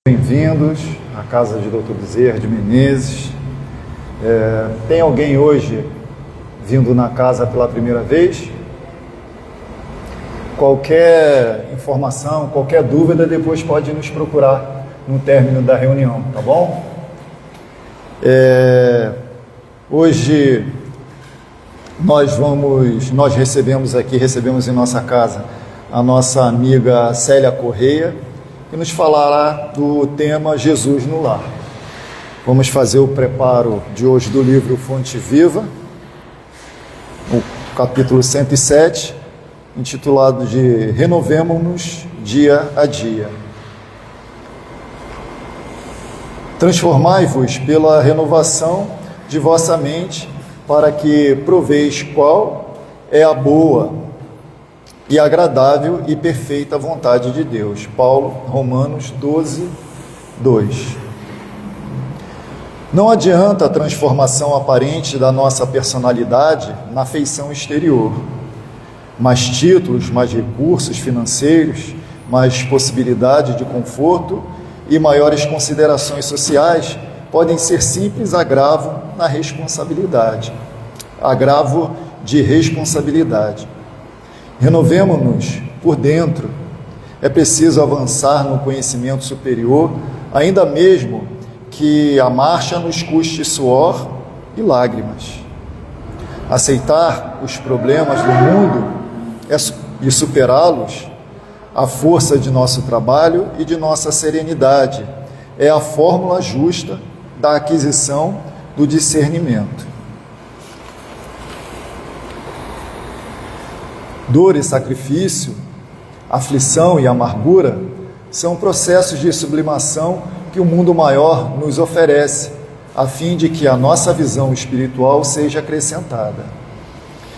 Bem-vindos à casa de Dr. Bezerra de Menezes. Tem alguém hoje vindo na casa pela primeira vez? Qualquer informação, qualquer dúvida, depois pode nos procurar no término da reunião, tá bom? Hoje nós recebemos em nossa casa a nossa amiga Célia Correia, que nos falará do tema Jesus no Lar. Vamos fazer o preparo de hoje do livro Fonte Viva, o capítulo 107, intitulado de Renovemo-nos Dia a Dia. Transformai-vos pela renovação de vossa mente, para que proveis qual é a boa e agradável e perfeita vontade de Deus. Paulo, Romanos 12, 2. Não adianta a transformação aparente da nossa personalidade na feição exterior. Mais títulos, mais recursos financeiros, mais possibilidade de conforto e maiores considerações sociais podem ser simples agravo na responsabilidade. Agravo de responsabilidade. Renovemo-nos por dentro. É preciso avançar no conhecimento superior, ainda mesmo que a marcha nos custe suor e lágrimas. Aceitar os problemas do mundo e superá-los, a força de nosso trabalho e de nossa serenidade, é a fórmula justa da aquisição do discernimento. Dor e sacrifício, aflição e amargura são processos de sublimação que o mundo maior nos oferece, a fim de que a nossa visão espiritual seja acrescentada.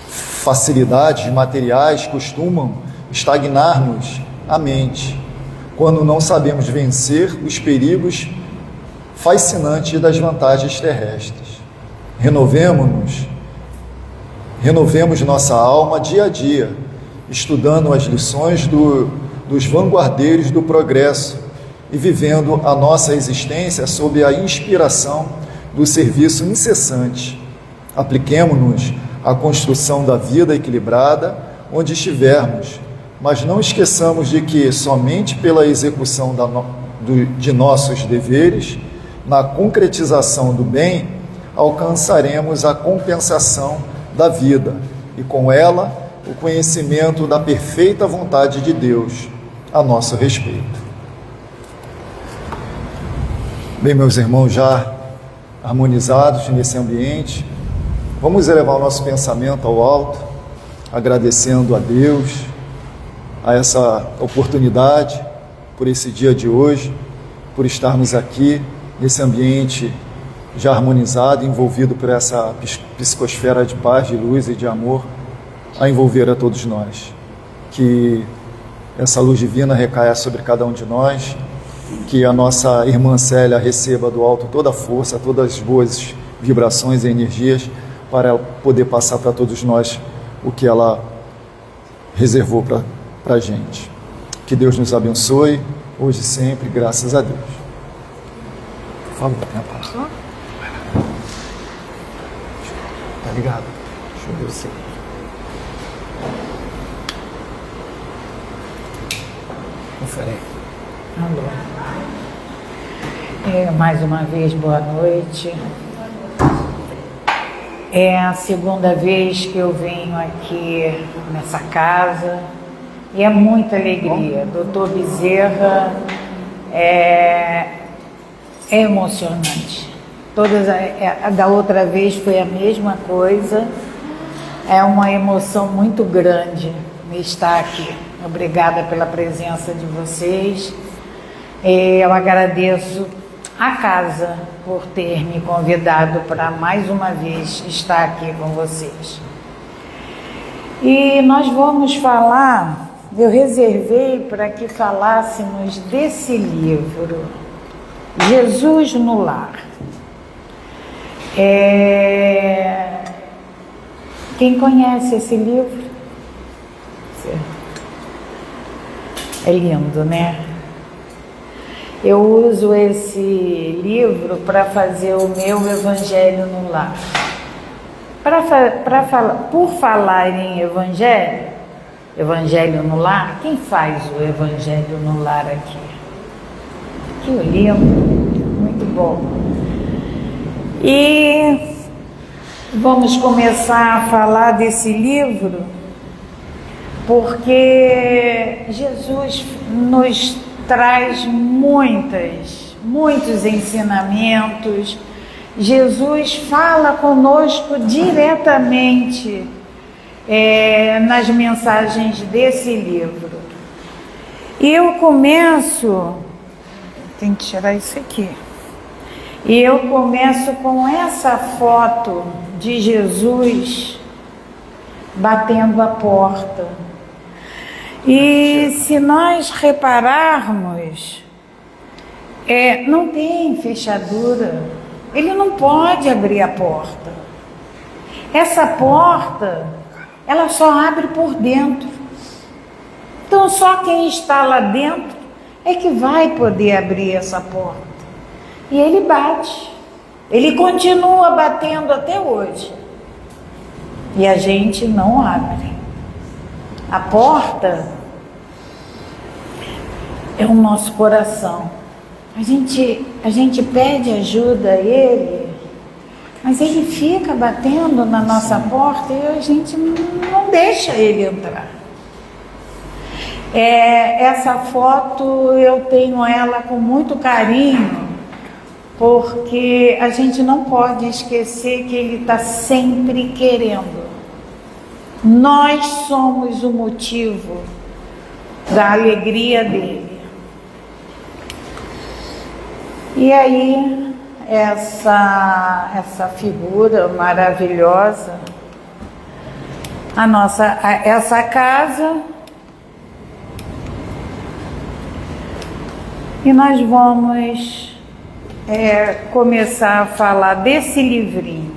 Facilidades materiais costumam estagnar-nos a mente, quando não sabemos vencer os perigos fascinantes das vantagens terrestres. Renovemo nossa alma dia a dia, estudando as lições dos vanguardeiros do progresso e vivendo a nossa existência sob a inspiração do serviço incessante. Apliquemo-nos à construção da vida equilibrada onde estivermos, mas não esqueçamos de que somente pela execução de nossos deveres, na concretização do bem, alcançaremos a compensação da vida e com ela o conhecimento da perfeita vontade de Deus a nosso respeito. Bem, meus irmãos, já harmonizados nesse ambiente, vamos elevar o nosso pensamento ao alto, agradecendo a Deus, a essa oportunidade, por esse dia de hoje, por estarmos aqui nesse ambiente já harmonizado, envolvido por essa psicosfera de paz, de luz e de amor, a envolver a todos nós. Que essa luz divina recaia sobre cada um de nós, que a nossa irmã Célia receba do alto toda a força, todas as boas vibrações e energias para ela poder passar para todos nós o que ela reservou para a gente. Que Deus nos abençoe, hoje e sempre, graças a Deus. Fala para minha parte. Tá ligado? Deixa eu ver você. Confere aí. Alô. Mais uma vez, boa noite. É a segunda vez que eu venho aqui nessa casa e é muita alegria. Dr. Bezerra é emocionante. Da outra vez foi a mesma coisa. É uma emoção muito grande estar aqui. Obrigada pela presença de vocês. Eu agradeço a casa por ter me convidado para mais uma vez estar aqui com vocês. E nós vamos falar, eu reservei para que falássemos desse livro, Jesus no Lar. Quem conhece esse livro? É lindo, né? Eu uso esse livro para fazer o meu Evangelho no Lar. Por falar em Evangelho no Lar, quem faz o Evangelho no Lar aqui? Que lindo, muito bom. E vamos começar a falar desse livro, porque Jesus nos traz muitos ensinamentos. Jesus fala conosco diretamente nas mensagens desse livro. E eu começo, tem que tirar isso aqui. E eu começo com essa foto de Jesus batendo a porta. E se nós repararmos, não tem fechadura. Ele não pode abrir a porta. Essa porta, ela só abre por dentro. Então só quem está lá dentro é que vai poder abrir essa porta. E ele bate. Ele continua batendo até hoje. E a gente não abre. A porta é o nosso coração. A gente pede ajuda a Ele, mas Ele fica batendo na nossa porta e a gente não deixa Ele entrar. Essa foto eu tenho ela com muito carinho, porque a gente não pode esquecer que Ele está sempre querendo. Nós somos o motivo da alegria dele. E aí, essa figura maravilhosa, essa casa, e nós vamos começar a falar desse livrinho.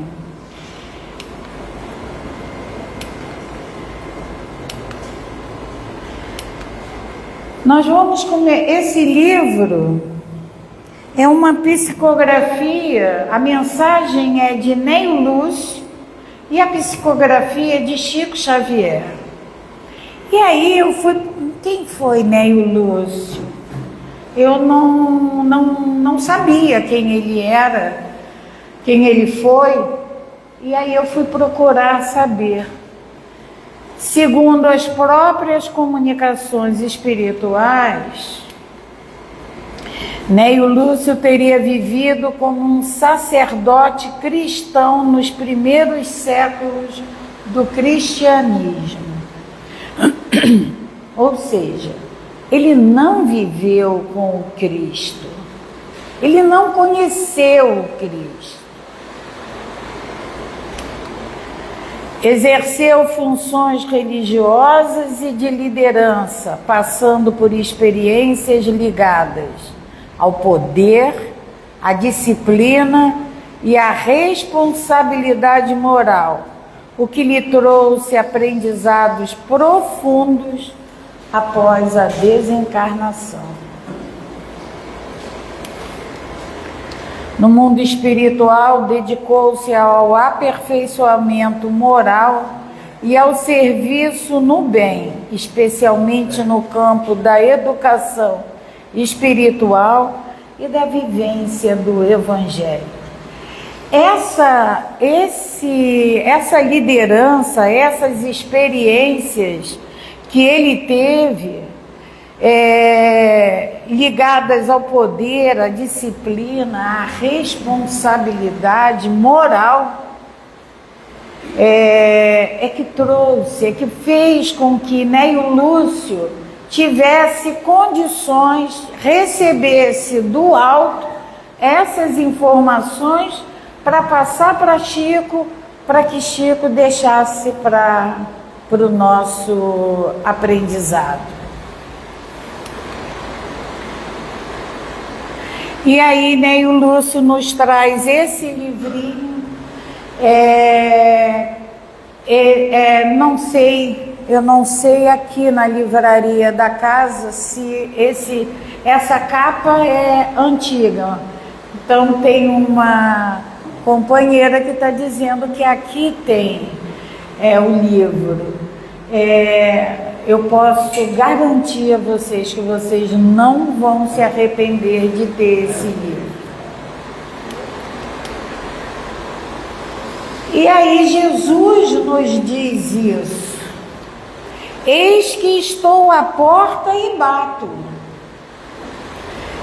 Nós vamos comer esse livro. É uma psicografia, a mensagem é de Neio Lúcio e a psicografia é de Chico Xavier. E aí quem foi Neio Lúcio? Eu não sabia quem ele era, quem ele foi, e aí eu fui procurar saber. Segundo as próprias comunicações espirituais, Neio Lúcio teria vivido como um sacerdote cristão nos primeiros séculos do cristianismo. Ou seja, ele não viveu com o Cristo. Ele não conheceu o Cristo. Exerceu funções religiosas e de liderança, passando por experiências ligadas ao poder, à disciplina e à responsabilidade moral, o que lhe trouxe aprendizados profundos após a desencarnação. No mundo espiritual, dedicou-se ao aperfeiçoamento moral e ao serviço no bem, especialmente no campo da educação espiritual e da vivência do Evangelho. Essa liderança, essas experiências que ele teve, ligadas ao poder, à disciplina, à responsabilidade moral, que fez com que Neio Lúcio tivesse condições, recebesse do alto essas informações para passar para Chico, para que Chico deixasse para o nosso aprendizado. E aí Neio Lúcio nos traz esse livrinho, eu não sei aqui na livraria da casa se essa capa é antiga. Então tem uma companheira que está dizendo que aqui tem o livro. Eu posso garantir a vocês que vocês não vão se arrepender de ter esse livro. E aí Jesus nos diz isso: eis que estou à porta e bato.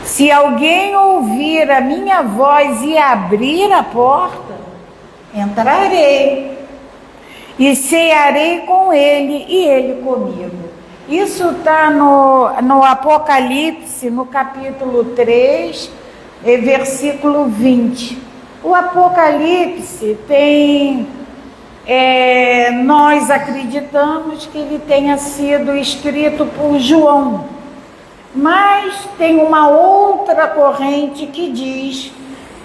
Se alguém ouvir a minha voz e abrir a porta, entrarei e cearei com ele e ele comigo. Isso está no Apocalipse, no capítulo 3, versículo 20. O Apocalipse tem, nós acreditamos que ele tenha sido escrito por João, mas tem uma outra corrente que diz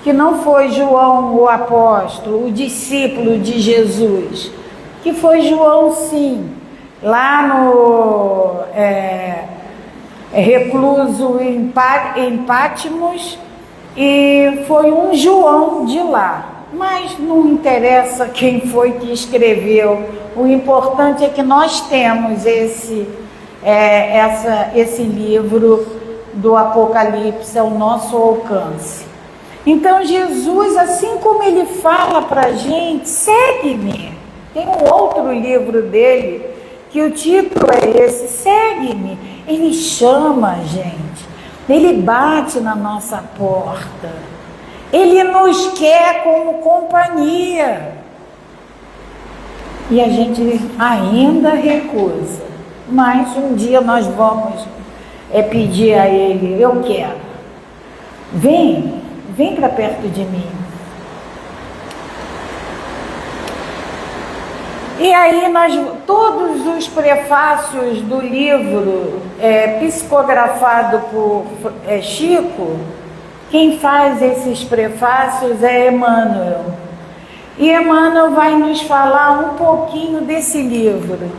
que não foi João o apóstolo, o discípulo de Jesus, que foi João sim, lá no recluso em Patmos, e foi um João de lá. Mas não interessa quem foi que escreveu, o importante é que nós temos esse livro do Apocalipse ao nosso alcance. Então Jesus, assim como ele fala para a gente, segue-me. Tem um outro livro dele, que o título é esse, segue-me. Ele chama a gente, ele bate na nossa porta, ele nos quer como companhia. E a gente ainda recusa. Mas um dia nós vamos pedir a ele: eu quero, vem para perto de mim. E aí todos os prefácios do livro psicografado por Chico, quem faz esses prefácios é Emmanuel. E Emmanuel vai nos falar um pouquinho desse livro.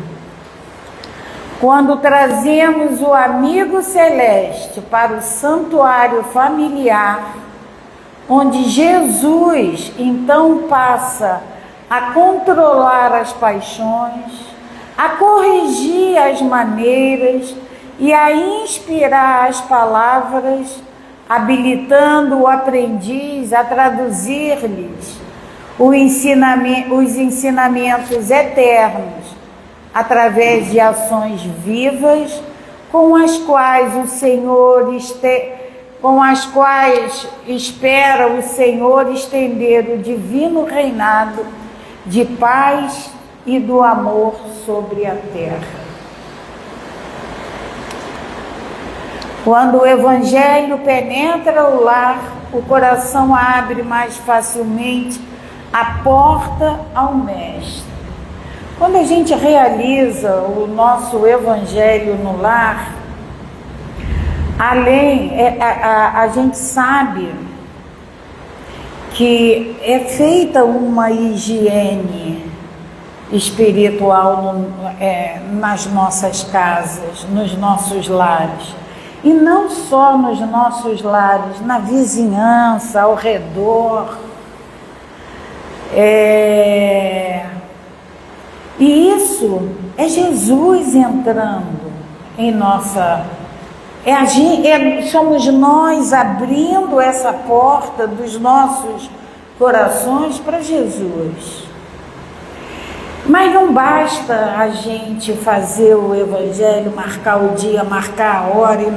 Quando trazemos o amigo celeste para o santuário familiar, onde Jesus então passa a controlar as paixões, a corrigir as maneiras e a inspirar as palavras, habilitando o aprendiz a traduzir-lhes os ensinamentos eternos através de ações vivas com as quais espera o Senhor estender o divino reinado de paz e do amor sobre a terra. Quando o Evangelho penetra o lar, o coração abre mais facilmente a porta ao Mestre. Quando a gente realiza o nosso Evangelho no lar, a gente sabe que é feita uma higiene espiritual nas nossas casas, nos nossos lares. E não só nos nossos lares, na vizinhança, ao redor. E isso é Jesus entrando em nossa... somos nós abrindo essa porta dos nossos corações para Jesus. Mas não basta a gente fazer o Evangelho, marcar o dia, marcar a hora, e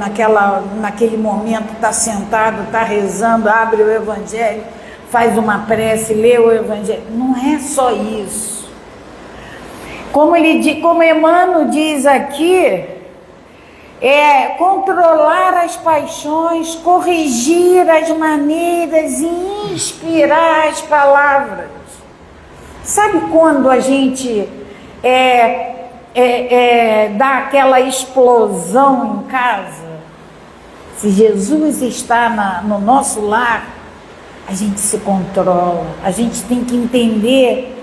naquele momento está sentado, está rezando, abre o Evangelho, faz uma prece, lê o Evangelho. Não é só isso. Como Emmanuel diz aqui, controlar as paixões, corrigir as maneiras e inspirar as palavras. Sabe quando a gente dá aquela explosão em casa? Se Jesus está no nosso lar, a gente se controla. A gente tem que entender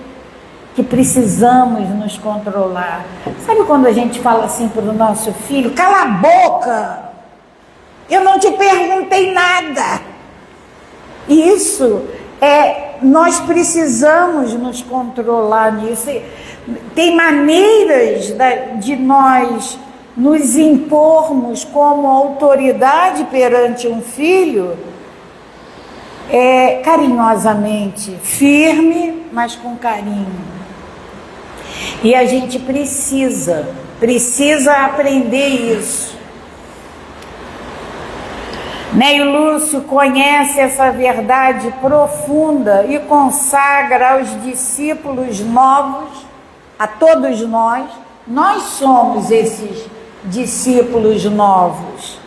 que precisamos nos controlar. Sabe quando a gente fala assim para o nosso filho: cala a boca, Eu não te perguntei nada. Isso nós precisamos nos controlar nisso. Tem maneiras de nós nos impormos como autoridade perante um filho, carinhosamente, firme, mas com carinho. E a gente precisa aprender isso. Neio Lúcio conhece essa verdade profunda e consagra aos discípulos novos, a todos nós somos esses discípulos novos.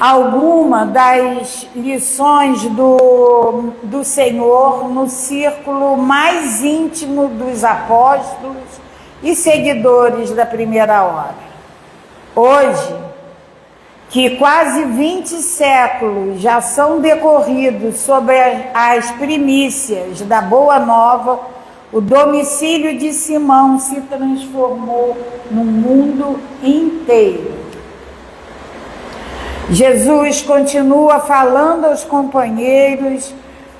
Alguma das lições do Senhor no círculo mais íntimo dos apóstolos e seguidores da primeira hora. Hoje, que quase 20 séculos já são decorridos sobre as primícias da Boa Nova, o domicílio de Simão se transformou no mundo inteiro. Jesus continua falando aos companheiros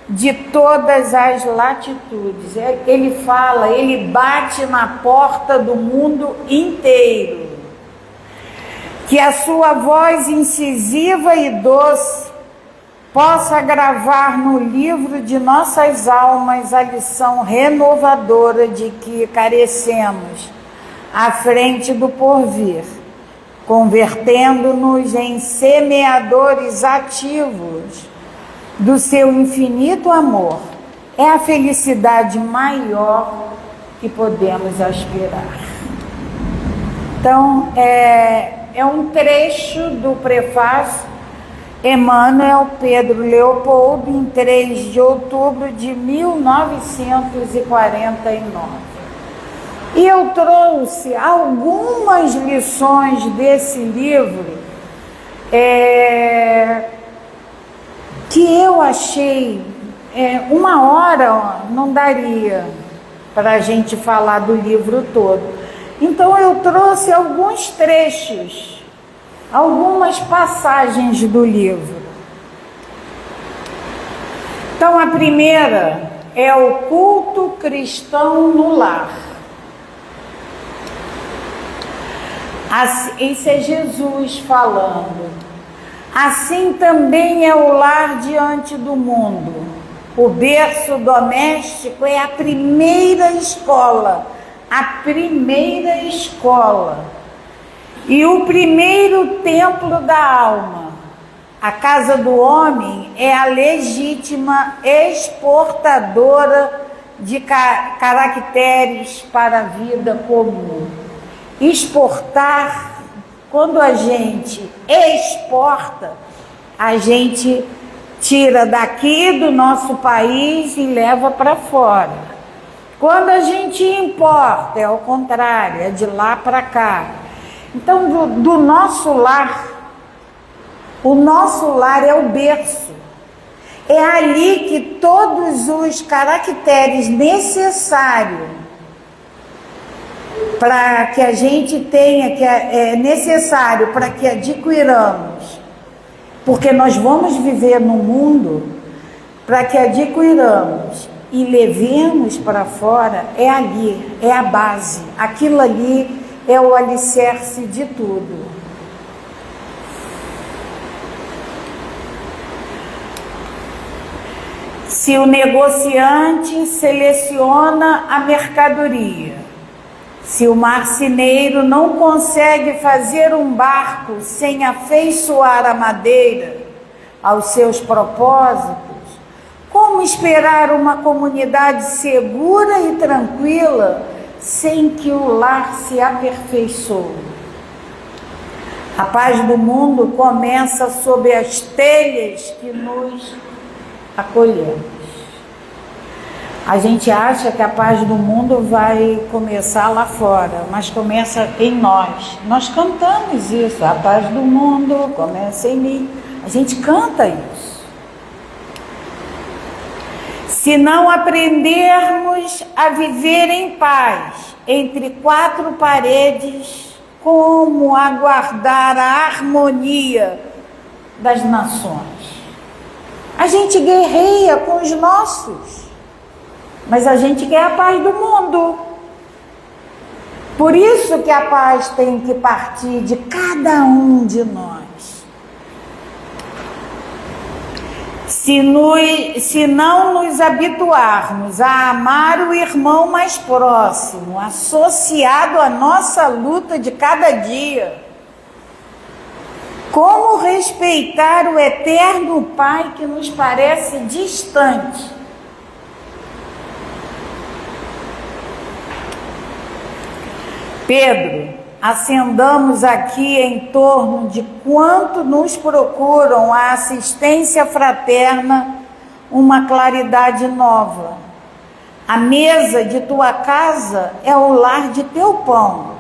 de todas as latitudes. Ele fala, ele bate na porta do mundo inteiro. Que a sua voz incisiva e doce possa gravar no livro de nossas almas a lição renovadora de que carecemos à frente do porvir, convertendo-nos em semeadores ativos do seu infinito amor. É a felicidade maior que podemos aspirar. Então, é um trecho do prefácio Emmanuel Pedro Leopoldo, em 3 de outubro de 1949. E eu trouxe algumas lições desse livro que eu achei, uma hora não daria para a gente falar do livro todo. Então eu trouxe alguns trechos, algumas passagens do livro. Então a primeira é o culto cristão no lar. Esse é Jesus falando. Assim também é o lar diante do mundo. O berço doméstico é a primeira escola. A primeira escola. E o primeiro templo da alma. A casa do homem é a legítima exportadora de caracteres para a vida comum. Exportar, quando a gente exporta, a gente tira daqui do nosso país e leva para fora. Quando a gente importa, é ao contrário, é de lá para cá. Então, do nosso lar, o nosso lar é o berço. É ali que todos os caracteres necessários para que a gente tenha, que é necessário para que adquiramos, porque nós vamos viver no mundo, para que adquiramos e levemos para fora, é ali, é a base, aquilo ali é o alicerce de tudo. Se o negociante seleciona a mercadoria, se o marceneiro não consegue fazer um barco sem afeiçoar a madeira aos seus propósitos, como esperar uma comunidade segura e tranquila sem que o lar se aperfeiçoe? A paz do mundo começa sob as telhas que nos acolhemos. A gente acha que a paz do mundo vai começar lá fora, mas começa em nós. Nós cantamos isso, a paz do mundo começa em mim. A gente canta isso. Se não aprendermos a viver em paz entre quatro paredes, como aguardar a harmonia das nações. A gente guerreia com os nossos, mas a gente quer a paz do mundo. Por isso que a paz tem que partir de cada um de nós. Se não nos habituarmos a amar o irmão mais próximo, associado à nossa luta de cada dia, como respeitar o eterno Pai que nos parece distante? Pedro, acendamos aqui em torno de quanto nos procuram a assistência fraterna uma claridade nova. A mesa de tua casa é o lar de teu pão.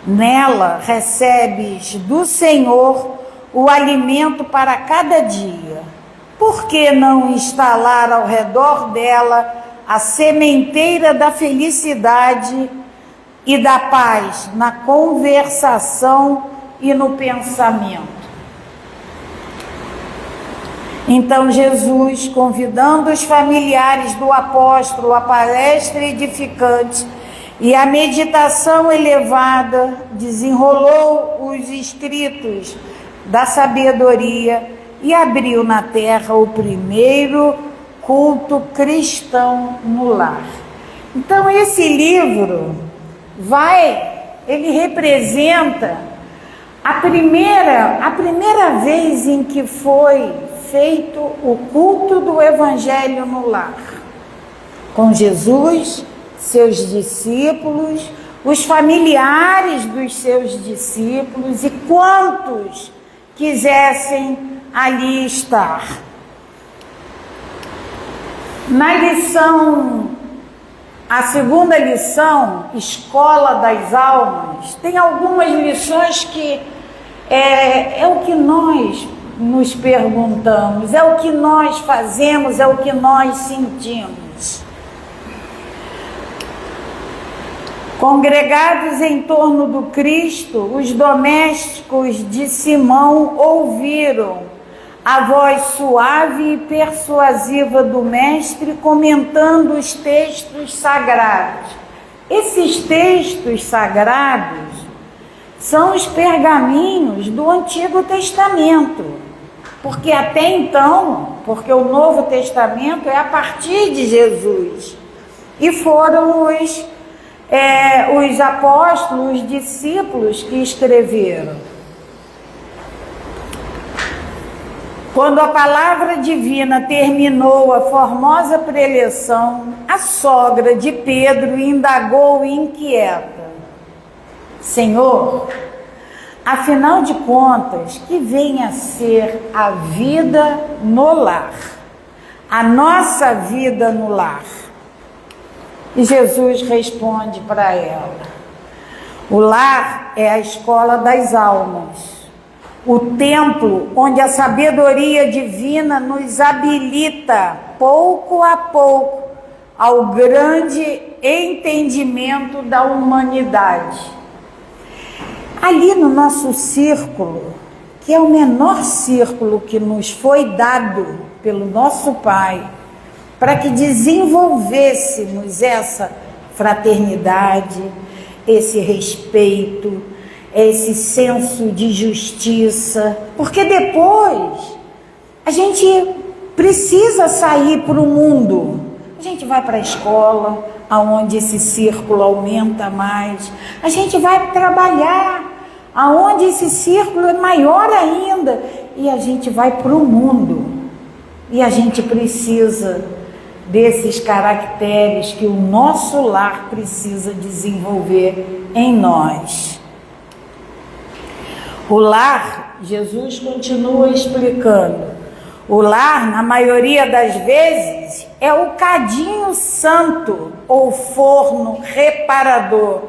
Nela recebes do Senhor o alimento para cada dia. Por que não instalar ao redor dela a sementeira da felicidade e da paz na conversação e no pensamento? Então Jesus, convidando os familiares do apóstolo à palestra edificante e à meditação elevada, desenrolou os escritos da sabedoria e abriu na terra o primeiro culto cristão no lar. Então esse livro ele representa a primeira vez em que foi feito o culto do Evangelho no lar, com Jesus, seus discípulos, os familiares dos seus discípulos e quantos quisessem ali estar. Na a segunda lição, Escola das Almas, tem algumas lições que é o que nós nos perguntamos, é o que nós fazemos, é o que nós sentimos. Congregados em torno do Cristo, os domésticos de Simão ouviram a voz suave e persuasiva do mestre comentando os textos sagrados. Esses textos sagrados são os pergaminhos do Antigo Testamento, porque até então, porque o Novo Testamento é a partir de Jesus, e foram os apóstolos, os discípulos que escreveram. Quando a palavra divina terminou a formosa preleção, a sogra de Pedro indagou inquieta: Senhor, afinal de contas, que vem a ser a vida no lar, a nossa vida no lar? E Jesus responde para ela: o lar é a escola das almas, o templo onde a sabedoria divina nos habilita, pouco a pouco, ao grande entendimento da humanidade. Ali no nosso círculo, que é o menor círculo que nos foi dado pelo nosso Pai, para que desenvolvêssemos essa fraternidade, esse respeito, esse senso de justiça, porque depois a gente precisa sair para o mundo. A gente vai para a escola, aonde esse círculo aumenta mais. A gente vai trabalhar, aonde esse círculo é maior ainda. E a gente vai para o mundo. E a gente precisa desses caracteres que o nosso lar precisa desenvolver em nós. O lar, Jesus continua explicando, o lar, na maioria das vezes, é o cadinho santo ou forno reparador.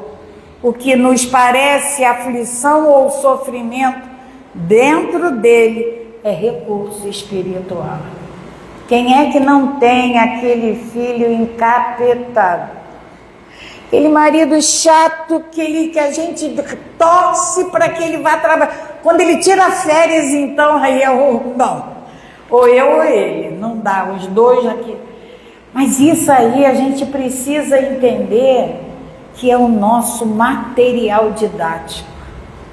O que nos parece aflição ou sofrimento, dentro dele é recurso espiritual. Quem é que não tem aquele filho encapetado? Aquele marido chato que a gente torce para que ele vá trabalhar. Quando ele tira férias, então, aí eu, não. Ou eu ou ele, não dá, os dois aqui. Mas isso aí a gente precisa entender que é o nosso material didático.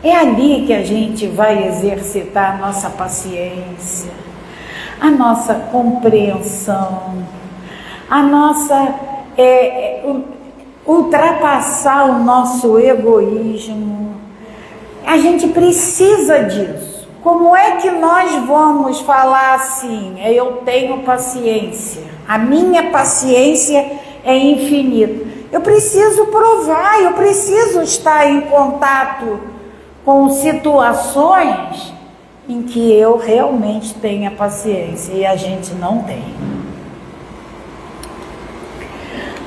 É ali que a gente vai exercitar a nossa paciência, a nossa compreensão, a nossa ultrapassar o nosso egoísmo. A gente precisa disso. Como é que nós vamos falar assim? Eu tenho paciência, a minha paciência é infinita. Eu preciso provar, eu preciso estar em contato com situações em que eu realmente tenha paciência e a gente não tem.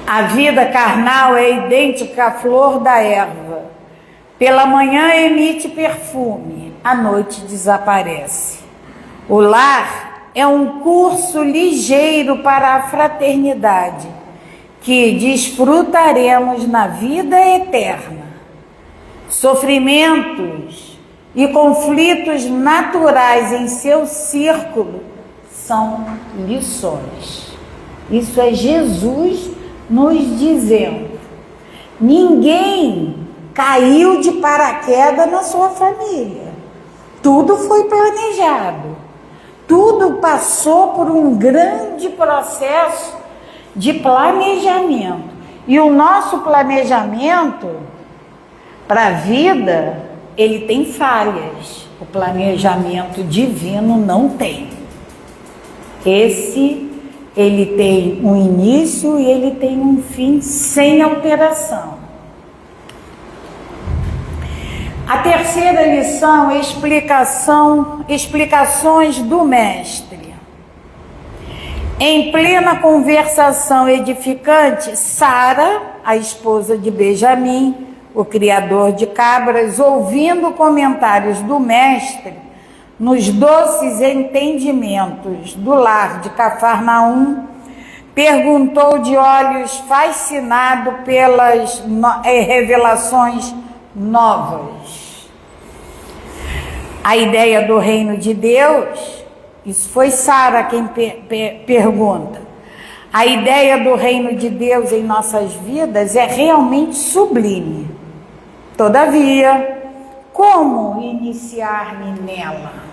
A vida carnal é idêntica à flor da erva. Pela manhã emite perfume, à noite desaparece. O lar é um curso ligeiro para a fraternidade, que desfrutaremos na vida eterna. Sofrimentos e conflitos naturais em seu círculo são lições. Isso é Jesus nos dizendo. Ninguém caiu de paraquedas na sua família. Tudo foi planejado. Tudo passou por um grande processo de planejamento. E o nosso planejamento para a vida, ele tem falhas. O planejamento divino não tem. Ele tem um início e ele tem um fim sem alteração. A terceira lição, explicações do mestre. Em plena conversação edificante, Sara, a esposa de Benjamim, o criador de cabras, ouvindo comentários do mestre nos doces entendimentos do lar de Cafarnaum, perguntou de olhos fascinado pelas revelações novas. A ideia do reino de Deus, isso foi Sara quem pergunta. A ideia do reino de Deus em nossas vidas é realmente sublime. Todavia, como iniciar-me nela?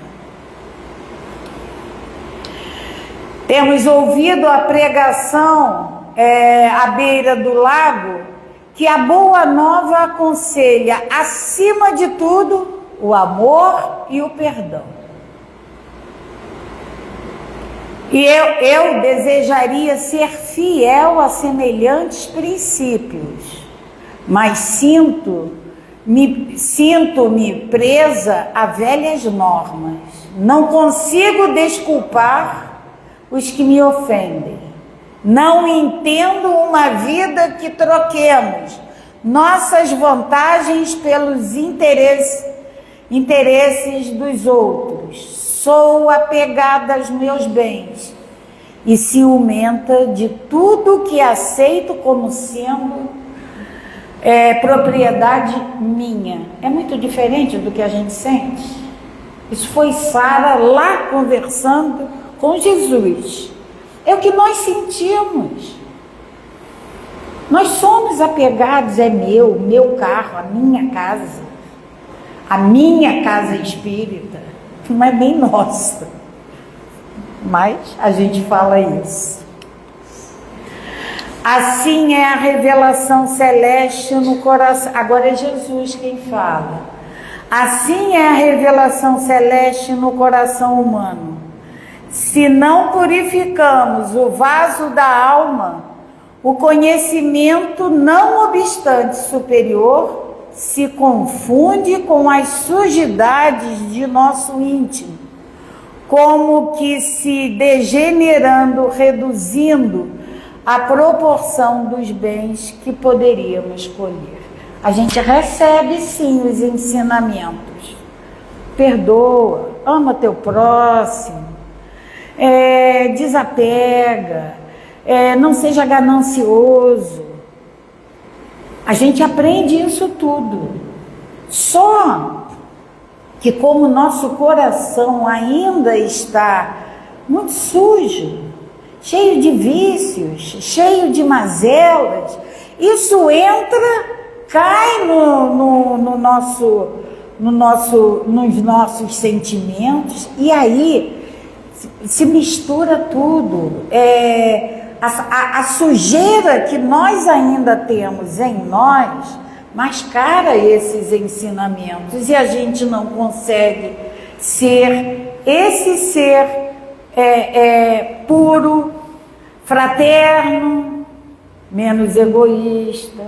Temos ouvido a pregação à beira do lago, que a boa nova aconselha, acima de tudo, o amor e o perdão. E eu desejaria ser fiel a semelhantes princípios, mas sinto-me presa a velhas normas. Não consigo desculpar os que me ofendem. Não entendo uma vida que troquemos nossas vantagens pelos interesses dos outros. Sou apegada aos meus bens e ciumenta de tudo que aceito como sendo propriedade minha. É muito diferente do que a gente sente. Isso foi Sara lá conversando com Jesus. É o que nós sentimos. Nós somos apegados, é meu carro, a minha casa espírita. Não é nem nossa, mas a gente fala isso. Assim é a revelação celeste no coração. Agora é Jesus quem fala. Assim é a revelação celeste no coração humano. Se não purificamos o vaso da alma, o conhecimento, não obstante superior, se confunde com as sujidades de nosso íntimo, como que se degenerando, reduzindo a proporção dos bens que poderíamos colher. A gente recebe sim os ensinamentos. Perdoa, ama teu próximo, desapega, não seja ganancioso. A gente aprende isso tudo. Só que como nosso coração ainda está muito sujo, cheio de vícios, cheio de mazelas, isso entra, cai nos nossos sentimentos, e aí se mistura tudo. A sujeira que nós ainda temos em nós mascara esses ensinamentos, e a gente não consegue ser esse ser puro, fraterno, menos egoísta,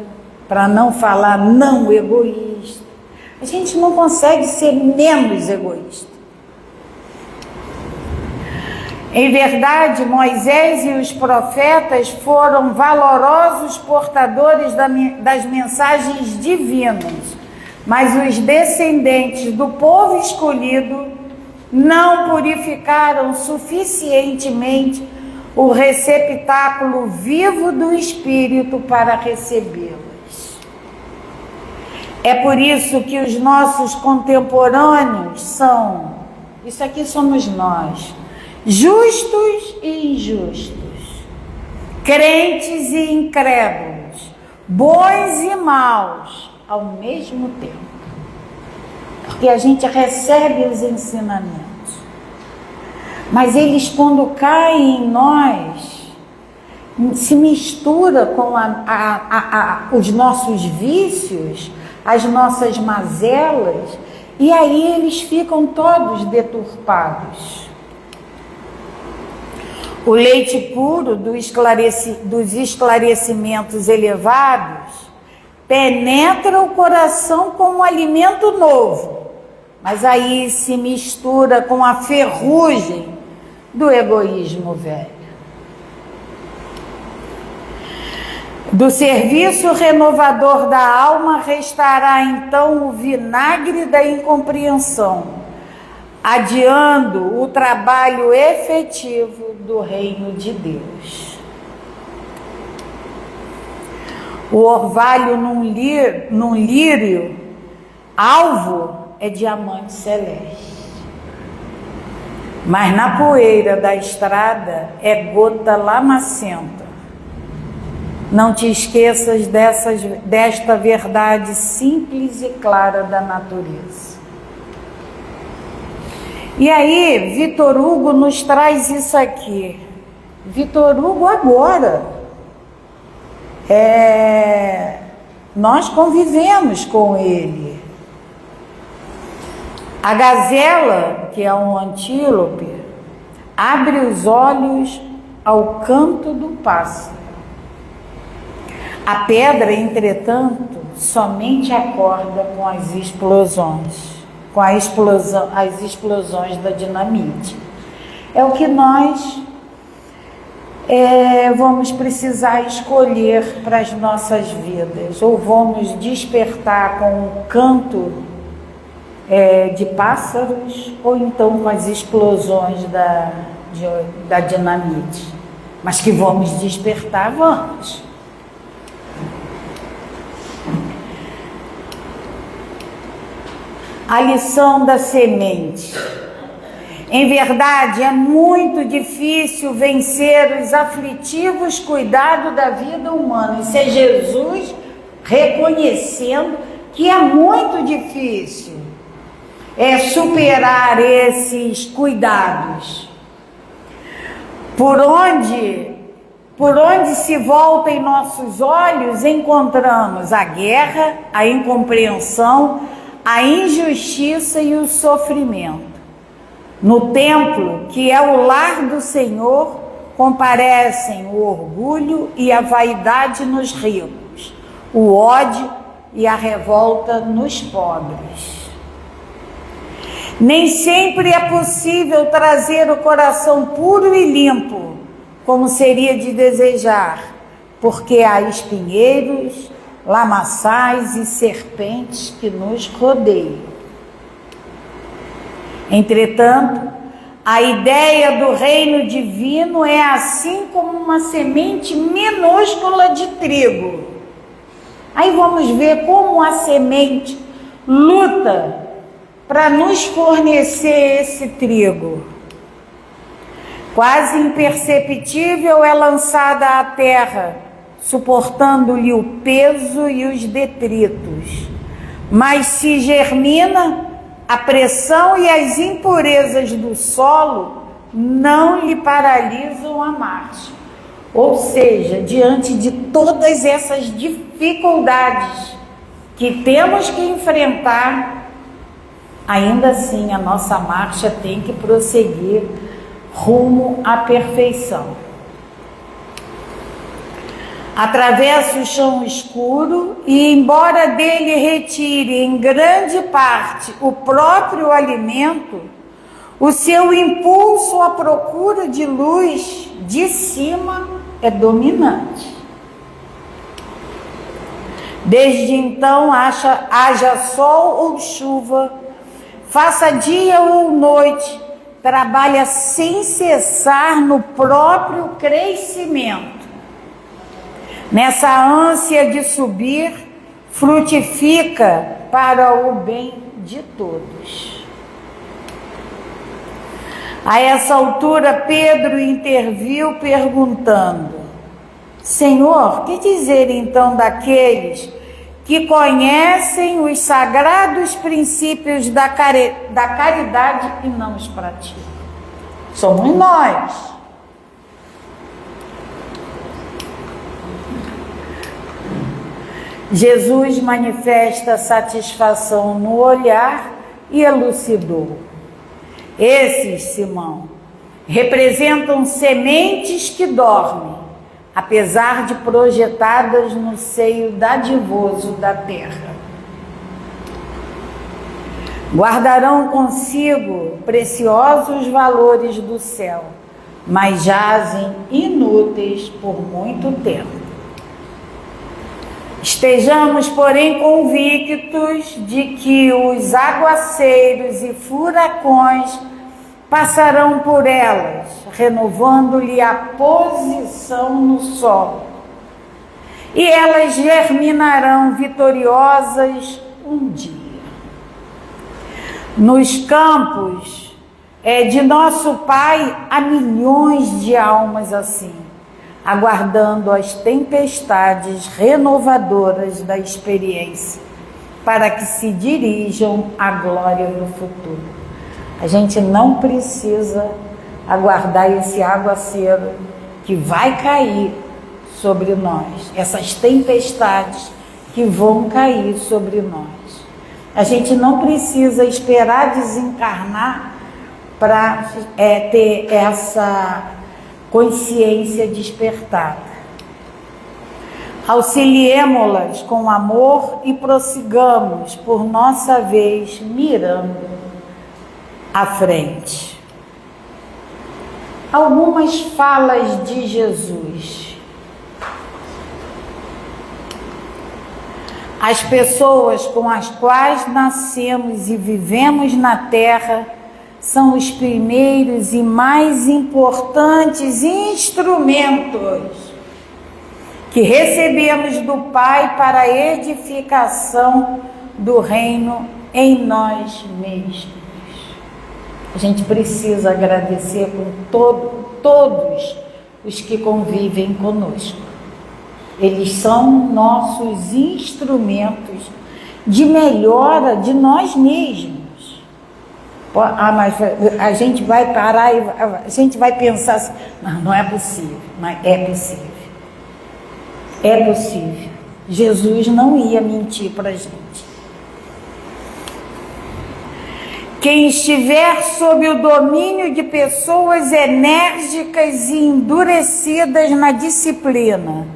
para não falar não egoísta. A gente não consegue ser menos egoísta. Em verdade, Moisés e os profetas foram valorosos portadores das mensagens divinas, mas os descendentes do povo escolhido não purificaram suficientemente o receptáculo vivo do Espírito para recebê-las. É por isso que os nossos contemporâneos são, isso aqui somos nós, justos e injustos, crentes e incrédulos, bons e maus ao mesmo tempo. Porque a gente recebe os ensinamentos, mas eles, quando caem em nós, se mistura com os nossos vícios, as nossas mazelas, e aí eles ficam todos deturpados. O leite puro dos esclarecimentos elevados penetra o coração como um alimento novo, mas aí se mistura com a ferrugem do egoísmo velho. Do serviço renovador da alma restará então o vinagre da incompreensão, adiando o trabalho efetivo do reino de Deus. O orvalho num lírio alvo é diamante celeste, mas na poeira da estrada é gota lamacenta. Não te esqueças desta verdade simples e clara da natureza. E aí, Vitor Hugo nos traz isso aqui. Vitor Hugo agora, nós convivemos com ele. A gazela, que é um antílope, abre os olhos ao canto do pássaro. A pedra, entretanto, somente acorda com as explosões da dinamite. É o que nós vamos precisar escolher para as nossas vidas. Ou vamos despertar com o canto de pássaros, ou então com as explosões da dinamite. Mas que vamos despertar, vamos. A lição da semente. Em verdade, é muito difícil vencer os aflitivos cuidados da vida humana. Isso é Jesus reconhecendo que é muito difícil superar esses cuidados. Por onde se voltem nossos olhos, encontramos a guerra, a incompreensão, a injustiça e o sofrimento. No templo, que é o lar do Senhor, comparecem o orgulho e a vaidade nos ricos, o ódio e a revolta nos pobres. Nem sempre é possível trazer o coração puro e limpo, como seria de desejar, porque há espinheiros, lamaçais e serpentes que nos rodeiam. Entretanto, a ideia do reino divino é assim como uma semente minúscula de trigo. Aí vamos ver como a semente luta para nos fornecer esse trigo. Quase imperceptível é lançada à terra, suportando-lhe o peso e os detritos. Mas se germina, a pressão e as impurezas do solo não lhe paralisam a marcha. Ou seja, diante de todas essas dificuldades que temos que enfrentar, ainda assim a nossa marcha tem que prosseguir rumo à perfeição. Atravessa o chão escuro e, embora dele retire em grande parte o próprio alimento, o seu impulso à procura de luz de cima é dominante. Desde então, haja sol ou chuva, faça dia ou noite, trabalha sem cessar no próprio crescimento. Nessa ânsia de subir, frutifica para o bem de todos. A essa altura, Pedro interviu perguntando: Senhor, que dizer então daqueles que conhecem os sagrados princípios da caridade e não os praticam? Somos nós. Jesus manifesta satisfação no olhar e elucidou. Esses, Simão, representam sementes que dormem, apesar de projetadas no seio dadivoso da terra. Guardarão consigo preciosos valores do céu, mas jazem inúteis por muito tempo. Estejamos, porém, convictos de que os aguaceiros e furacões passarão por elas, renovando-lhe a posição no solo. E elas germinarão vitoriosas um dia. Nos campos de nosso Pai há milhões de almas assim, aguardando as tempestades renovadoras da experiência, para que se dirijam à glória do futuro. A gente não precisa aguardar esse aguaceiro que vai cair sobre nós, essas tempestades que vão cair sobre nós. A gente não precisa esperar desencarnar para ter essa consciência despertada. Auxiliemo-las com amor e prossigamos por nossa vez mirando à frente. Algumas falas de Jesus. As pessoas com as quais nascemos e vivemos na terra são os primeiros e mais importantes instrumentos que recebemos do Pai para a edificação do reino em nós mesmos. A gente precisa agradecer com todos os que convivem conosco. Eles são nossos instrumentos de melhora de nós mesmos. Mas a gente vai parar e a gente vai pensar assim, não é possível, mas é possível. É possível. Jesus não ia mentir para a gente. Quem estiver sob o domínio de pessoas enérgicas e endurecidas na disciplina,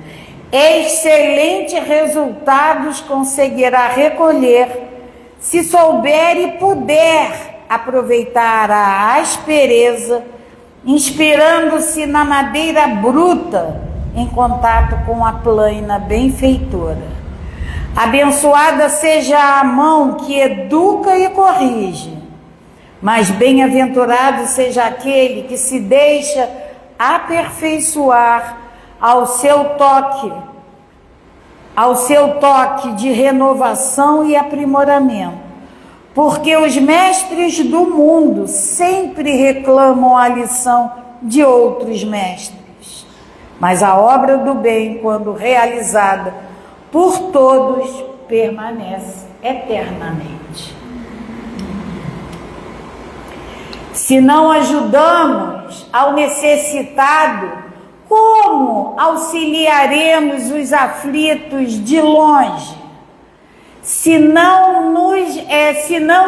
excelentes resultados conseguirá recolher se souber e puder aproveitar a aspereza, inspirando-se na madeira bruta em contato com a plana benfeitora. Abençoada seja a mão que educa e corrige, mas bem-aventurado seja aquele que se deixa aperfeiçoar ao seu toque de renovação e aprimoramento, porque os mestres do mundo sempre reclamam a lição de outros mestres, mas a obra do bem, quando realizada por todos, permanece eternamente. Se não ajudamos ao necessitado, como auxiliaremos os aflitos de longe? Se não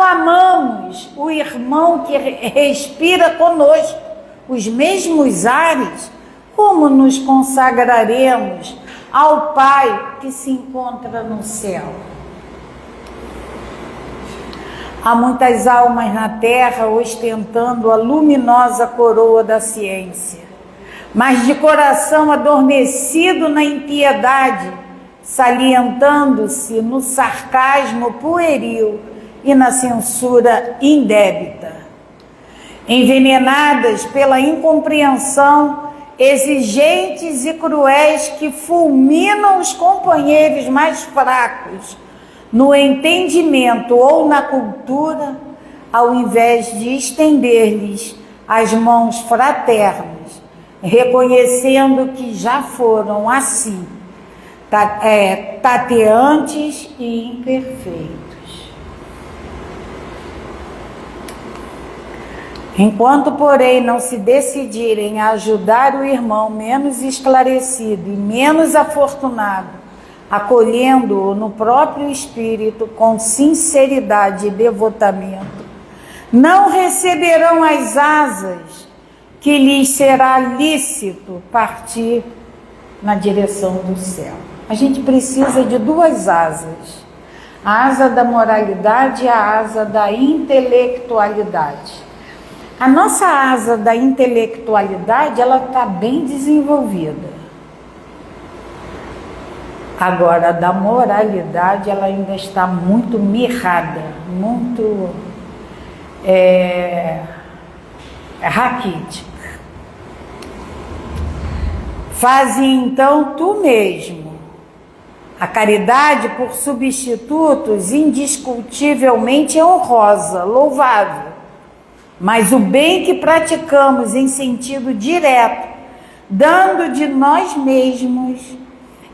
amamos o irmão que respira conosco os mesmos ares, como nos consagraremos ao Pai que se encontra no céu? Há muitas almas na terra ostentando a luminosa coroa da ciência, mas de coração adormecido na impiedade, salientando-se no sarcasmo pueril e na censura indébita. Envenenadas pela incompreensão, exigentes e cruéis que fulminam os companheiros mais fracos no entendimento ou na cultura, ao invés de estender-lhes as mãos fraternas, reconhecendo que já foram assim, tateantes e imperfeitos. Enquanto, porém, não se decidirem a ajudar o irmão menos esclarecido e menos afortunado, acolhendo-o no próprio espírito com sinceridade e devotamento, não receberão as asas que lhes será lícito partir na direção do céu. A gente precisa de duas asas: a asa da moralidade e a asa da intelectualidade. A nossa asa da intelectualidade, ela está bem desenvolvida. Agora, a da moralidade, ela ainda está muito mirrada, muito raquítica. Faze então tu mesmo a caridade por substitutos indiscutivelmente honrosa, louvável, mas o bem que praticamos em sentido direto, dando de nós mesmos,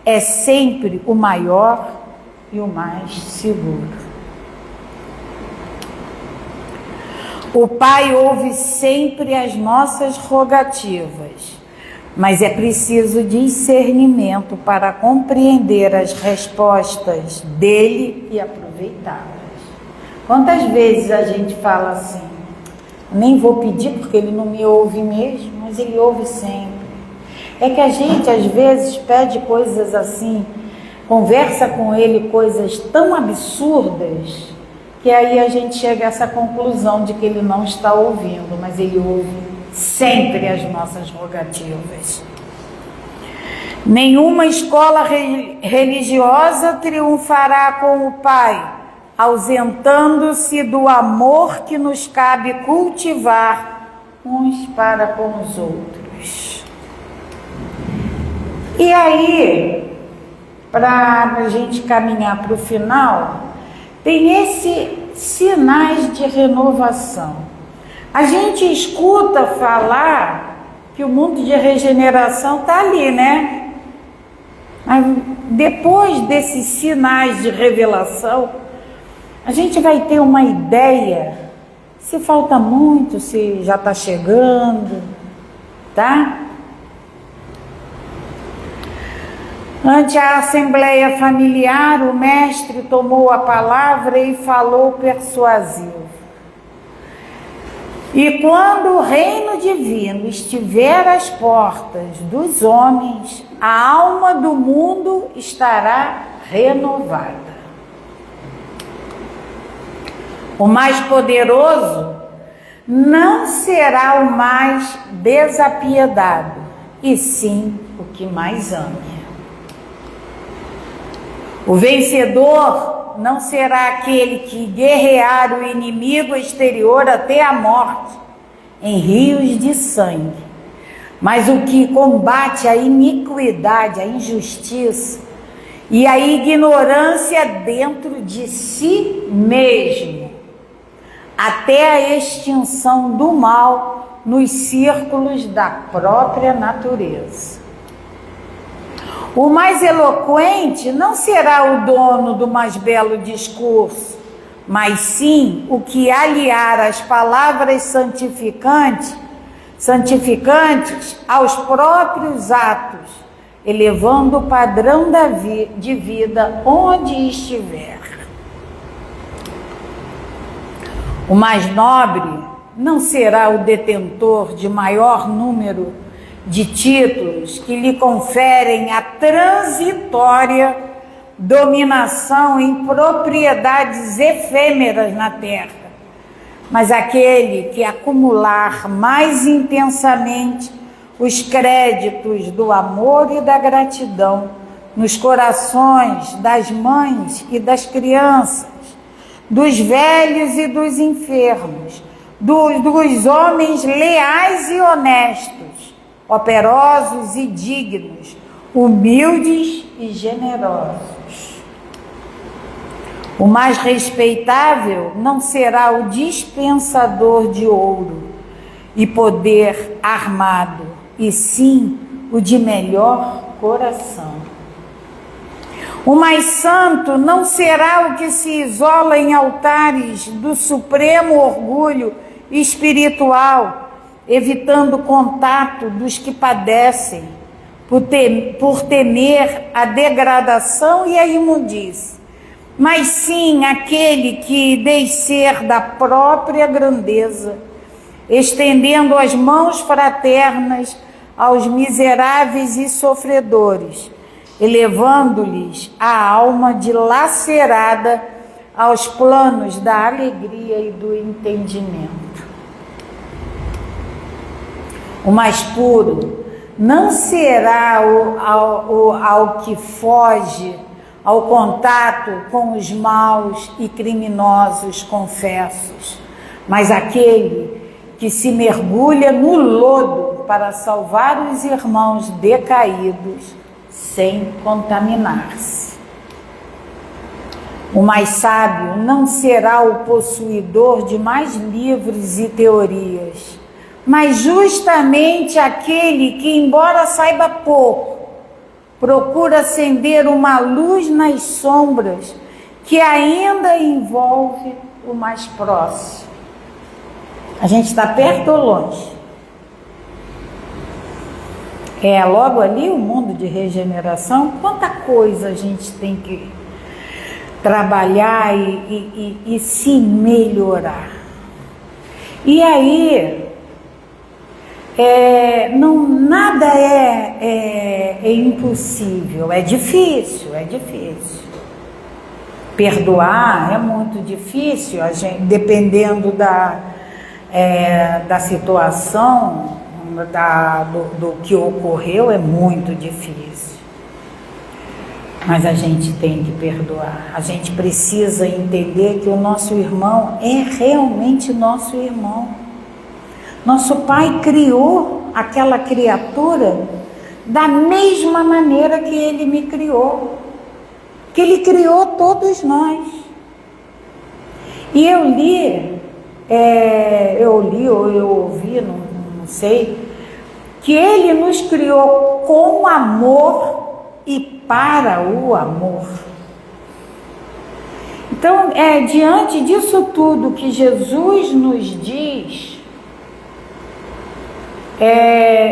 é sempre o maior e o mais seguro. O Pai ouve sempre as nossas rogativas, mas é preciso discernimento para compreender as respostas dele e aproveitá-las. Quantas vezes a gente fala assim: nem vou pedir porque ele não me ouve mesmo, mas ele ouve sempre. É que a gente às vezes pede coisas assim, conversa com ele coisas tão absurdas, que aí a gente chega a essa conclusão de que ele não está ouvindo, mas ele ouve sempre as nossas rogativas. Nenhuma escola religiosa triunfará com o Pai, ausentando-se do amor que nos cabe cultivar uns para com os outros. E aí, para a gente caminhar para o final, tem esses sinais de renovação. A gente escuta falar que o mundo de regeneração está ali, né? Mas depois desses sinais de revelação, a gente vai ter uma ideia se falta muito, se já está chegando, tá? Ante a assembleia familiar, o mestre tomou a palavra e falou persuasivo. E quando o reino divino estiver às portas dos homens, a alma do mundo estará renovada. O mais poderoso não será o mais desapiedado, e sim o que mais ama. O vencedor não será aquele que guerrear o inimigo exterior até a morte, em rios de sangue, mas o que combate a iniquidade, a injustiça e a ignorância dentro de si mesmo, até a extinção do mal nos círculos da própria natureza. O mais eloquente não será o dono do mais belo discurso, mas sim o que aliar as palavras santificantes aos próprios atos, elevando o padrão de vida onde estiver. O mais nobre não será o detentor de maior número de títulos que lhe conferem a transitória dominação em propriedades efêmeras na terra, mas aquele que acumular mais intensamente os créditos do amor e da gratidão nos corações das mães e das crianças, dos velhos e dos enfermos, dos homens leais e honestos, operosos e dignos, humildes e generosos. O mais respeitável não será o dispensador de ouro e poder armado, e sim o de melhor coração. O mais santo não será o que se isola em altares do supremo orgulho espiritual, evitando contato dos que padecem, por temer a degradação e a imundície, mas sim aquele que descer da própria grandeza, estendendo as mãos fraternas aos miseráveis e sofredores, elevando-lhes a alma dilacerada aos planos da alegria e do entendimento. O mais puro não será ao que foge ao contato com os maus e criminosos confessos, mas aquele que se mergulha no lodo para salvar os irmãos decaídos sem contaminar-se. O mais sábio não será o possuidor de mais livros e teorias, mas justamente aquele que, embora saiba pouco, procura acender uma luz nas sombras que ainda envolve o mais próximo. A gente está perto ou longe? É logo ali o mundo de regeneração. Quanta coisa a gente tem que trabalhar e se melhorar. E aí, nada é impossível, é difícil. Perdoar é muito difícil, dependendo da situação, do que ocorreu, é muito difícil. Mas a gente tem que perdoar, a gente precisa entender que o nosso irmão é realmente nosso irmão. Nosso Pai criou aquela criatura da mesma maneira que Ele me criou, que Ele criou todos nós. E eu ouvi, não sei, que Ele nos criou com amor e para o amor. Então, diante disso tudo que Jesus nos diz,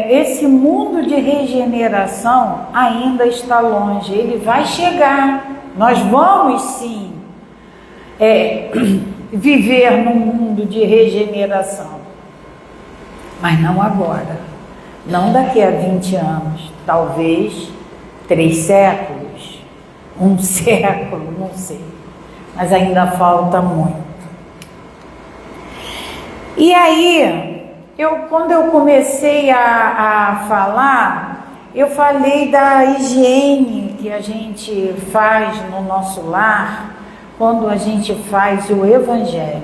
esse mundo de regeneração ainda está longe, ele vai chegar. Nós vamos sim viver num mundo de regeneração, mas não agora, não daqui a 20 anos, talvez 3 séculos, 1 século, não sei, mas ainda falta muito. E aí, quando eu comecei a falar, eu falei da higiene que a gente faz no nosso lar, quando a gente faz o Evangelho.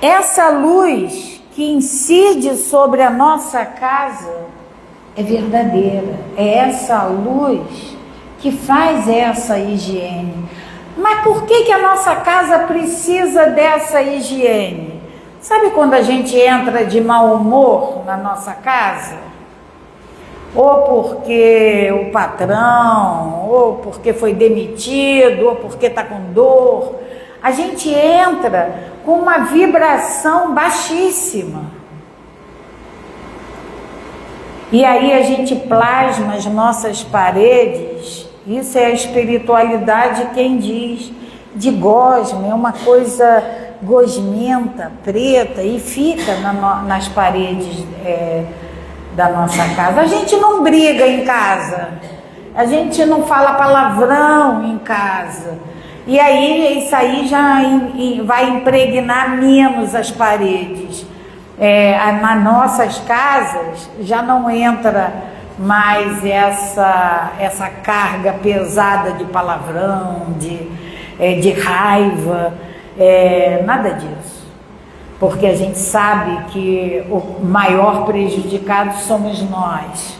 Essa luz que incide sobre a nossa casa é verdadeira, é essa luz que faz essa higiene. Mas por que a nossa casa precisa dessa higiene? Sabe quando a gente entra de mau humor na nossa casa? Ou porque o patrão, ou porque foi demitido, ou porque está com dor. A gente entra com uma vibração baixíssima. E aí a gente plasma as nossas paredes. Isso é a espiritualidade quem diz, de gosma, é uma coisa gosmenta, preta, e fica nas paredes da nossa casa. A gente não briga em casa, a gente não fala palavrão em casa, e aí isso aí já vai impregnar menos as paredes. Nas nossas casas já não entra mais essa carga pesada de palavrão, de raiva, nada disso. Porque a gente sabe que o maior prejudicado somos nós.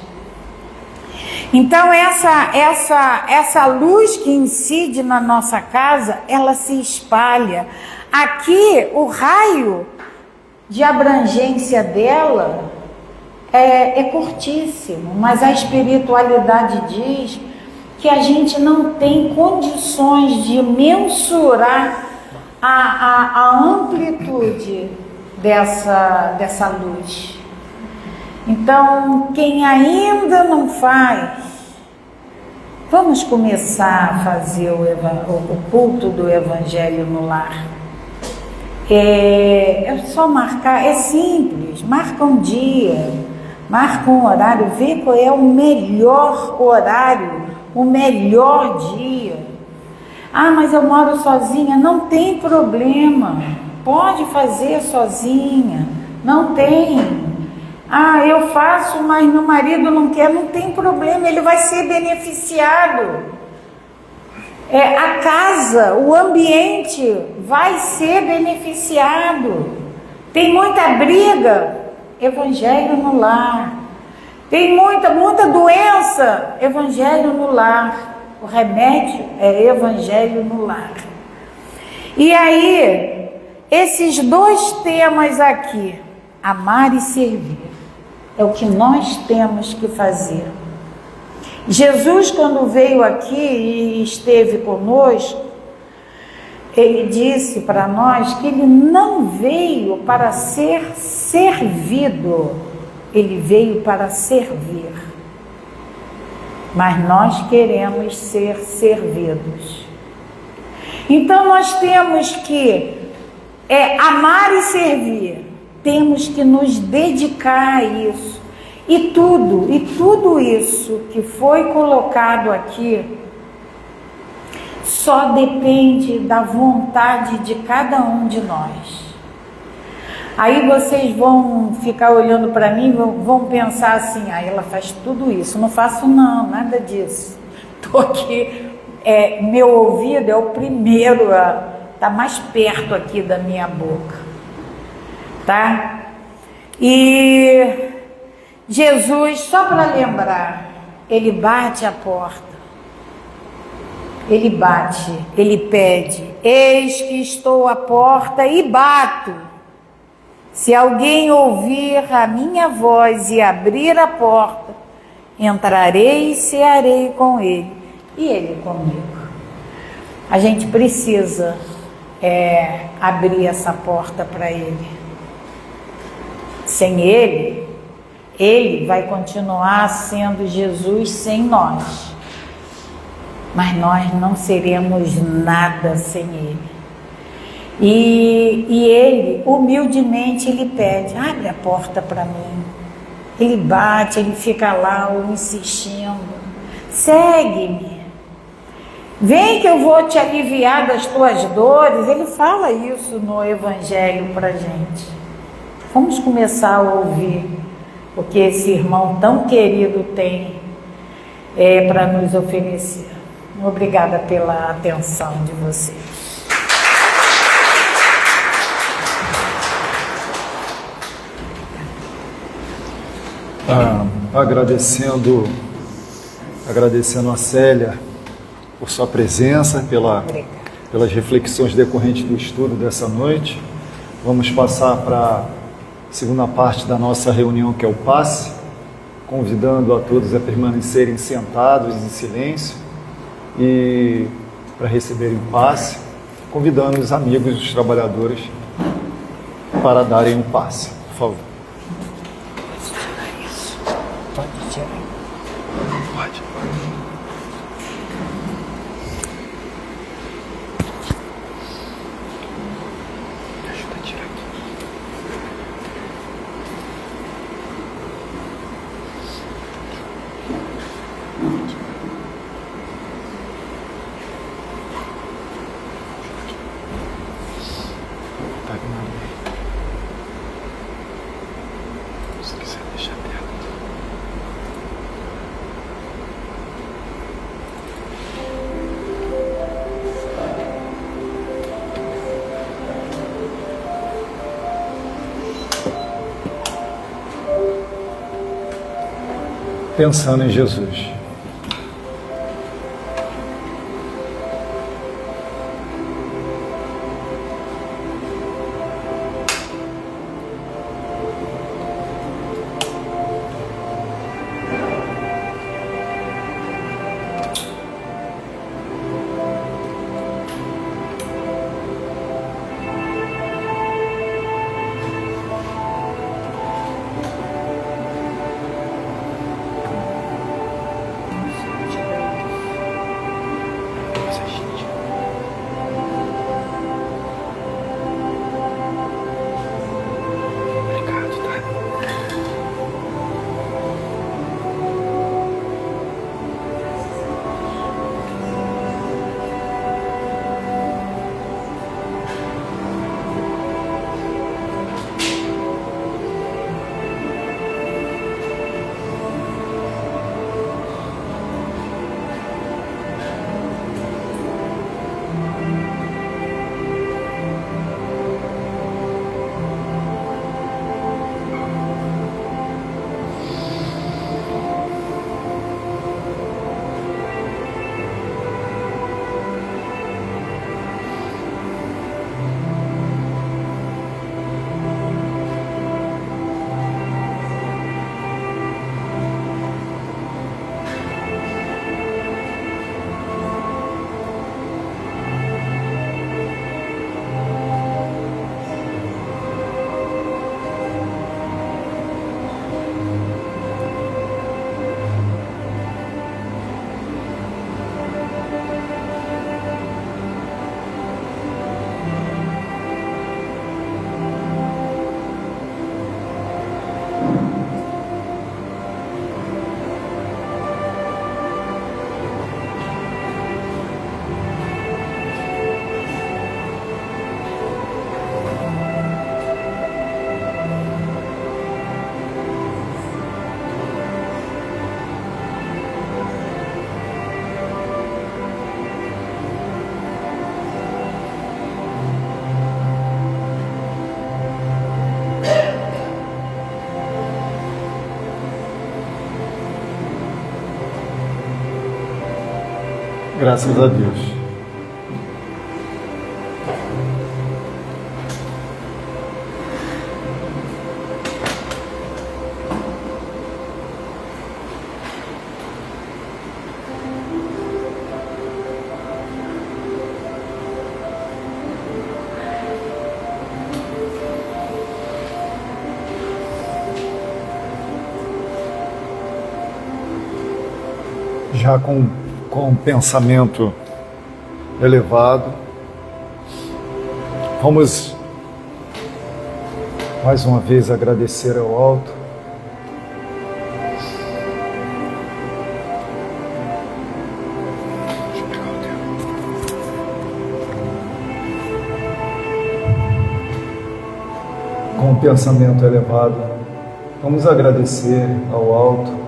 Então essa luz que incide na nossa casa, ela se espalha. Aqui o raio de abrangência dela é curtíssimo, mas a espiritualidade diz que a gente não tem condições de mensurar a amplitude dessa luz. Então, quem ainda não faz, vamos começar a fazer o culto do Evangelho no lar. É só marcar, é simples, marca um dia, marca um horário, vê qual é o melhor horário, o melhor dia. Ah, mas eu moro sozinha, não tem problema, pode fazer sozinha, não tem. Ah, eu faço, mas meu marido não quer, não tem problema, ele vai ser beneficiado. A casa, o ambiente vai ser beneficiado. Tem muita briga, Evangelho no lar. Tem muita doença, Evangelho no lar. O remédio é Evangelho no lar. E aí, esses dois temas aqui, amar e servir, é o que nós temos que fazer. Jesus, quando veio aqui e esteve conosco, ele disse para nós que ele não veio para ser servido, ele veio para servir. Mas nós queremos ser servidos. Então nós temos que amar e servir, temos que nos dedicar a isso. E tudo isso que foi colocado aqui só depende da vontade de cada um de nós. Aí vocês vão ficar olhando para mim, vão pensar assim, ela faz tudo isso. Não faço não, nada disso. Estou aqui, meu ouvido é o primeiro, está mais perto aqui da minha boca, tá? E Jesus, só para lembrar, ele bate a porta, ele bate, ele pede, eis que estou à porta e bato. Se alguém ouvir a minha voz e abrir a porta, entrarei e cearei com ele, e ele comigo. A gente precisa abrir essa porta para ele. Sem ele, ele vai continuar sendo Jesus sem nós. Mas nós não seremos nada sem ele. E ele, humildemente, ele pede, abre a porta para mim. Ele bate, ele fica lá insistindo, segue-me. Vem que eu vou te aliviar das tuas dores. Ele fala isso no Evangelho para a gente. Vamos começar a ouvir o que esse irmão tão querido tem para nos oferecer. Obrigada pela atenção de vocês. Agradecendo a Célia por sua presença, pela Obrigada. pelas reflexões decorrentes do estudo dessa noite. Vamos passar para a segunda parte da nossa reunião, que é o passe, convidando a todos a permanecerem sentados em silêncio e para receberem o passe, convidando os amigos e os trabalhadores para darem o passe, por favor. Pode tirar. Pode. Me ajuda a tirar aqui. Pega uma meia. Se quiser deixar aberto. Pensando em Jesus. Graças a Deus. Já com pensamento elevado, vamos mais uma vez agradecer ao alto. Com pensamento elevado, vamos agradecer ao alto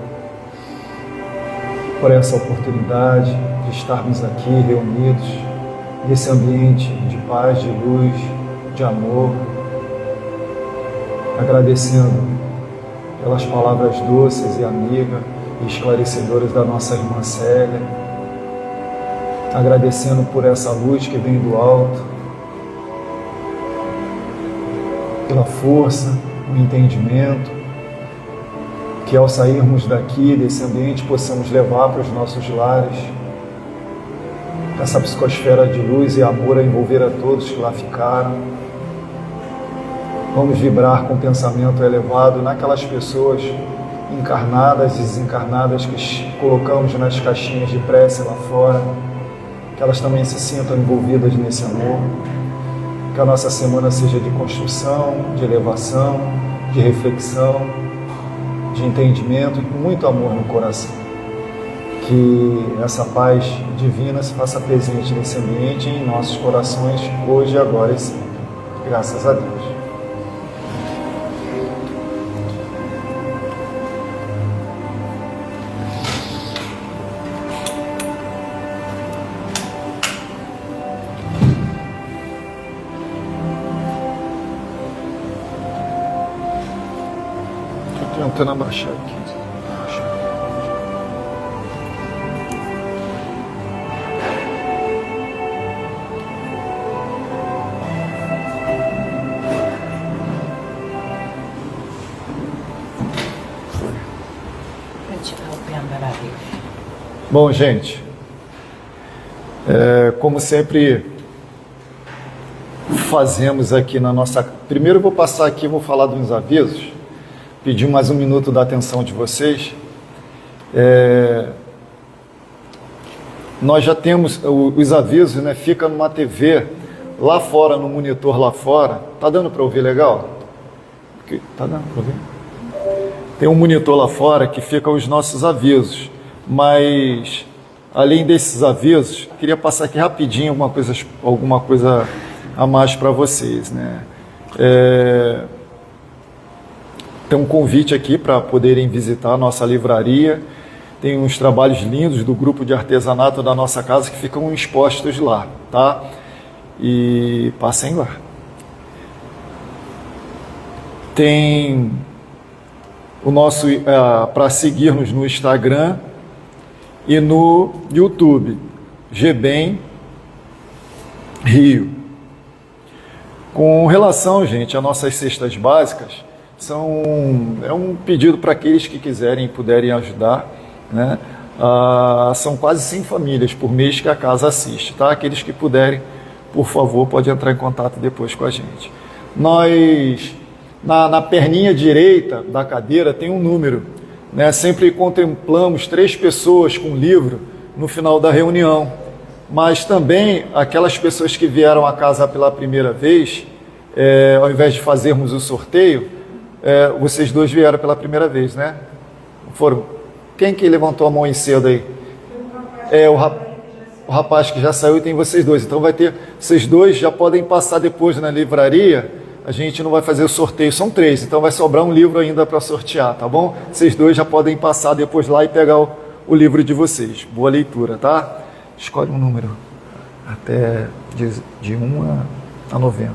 por essa oportunidade de estarmos aqui reunidos nesse ambiente de paz, de luz, de amor, agradecendo pelas palavras doces e amigas e esclarecedoras da nossa irmã Célia, agradecendo por essa luz que vem do alto, pela força, o entendimento, que ao sairmos daqui, desse ambiente, possamos levar para os nossos lares essa psicosfera de luz e amor a envolver a todos que lá ficaram. Vamos vibrar com pensamento elevado naquelas pessoas encarnadas e desencarnadas que colocamos nas caixinhas de prece lá fora, que elas também se sintam envolvidas nesse amor, que a nossa semana seja de construção, de elevação, de reflexão, de entendimento e com muito amor no coração. Que essa paz divina se faça presente nesse ambiente e em nossos corações, hoje, agora e sempre. Graças a Deus. Estou tentando abaixar aqui. Bom, gente, como sempre fazemos aqui na nossa... Primeiro eu vou passar aqui, vou falar dos avisos, pedir mais um minuto da atenção de vocês. Nós já temos os avisos, né? Fica numa TV lá fora, no monitor lá fora. Tá dando para ouvir legal? Tá dando para ouvir? Tem um monitor lá fora que fica os nossos avisos. Mas, além desses avisos, queria passar aqui rapidinho alguma coisa a mais para vocês, né? Tem um convite aqui para poderem visitar a nossa livraria. Tem uns trabalhos lindos do grupo de artesanato da nossa casa que ficam expostos lá, tá? E passem lá. Tem o nosso, para seguir-nos no Instagram e no YouTube, GBEM Rio. Com relação, gente, às nossas cestas básicas, é um pedido para aqueles que quiserem e puderem ajudar, né? São quase 100 famílias por mês que a casa assiste, tá? Aqueles que puderem, por favor, podem entrar em contato depois com a gente. Nós, na perninha direita da cadeira, tem um número, né? Sempre contemplamos 3 pessoas com livro no final da reunião, mas também aquelas pessoas que vieram à casa pela primeira vez, ao invés de fazermos o sorteio, vocês dois vieram pela primeira vez, né? Foram. Quem que levantou a mão em cedo aí? O rapaz que já saiu, e tem vocês dois. Então vai ter, vocês dois já podem passar depois na livraria. A gente não vai fazer o sorteio, são 3, então vai sobrar um livro ainda para sortear, tá bom? Vocês dois já podem passar depois lá e pegar o livro de vocês. Boa leitura, tá? Escolhe um número, até de 1 a 90.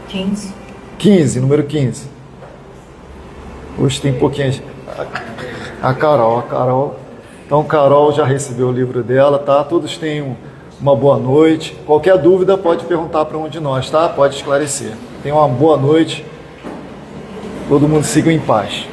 15. 15, número 15. Hoje tem pouquinho. A Carol. Então, Carol já recebeu o livro dela, tá? Todos tenham uma boa noite. Qualquer dúvida pode perguntar para um de nós, tá? Pode esclarecer. Tenham uma boa noite. Todo mundo siga em paz.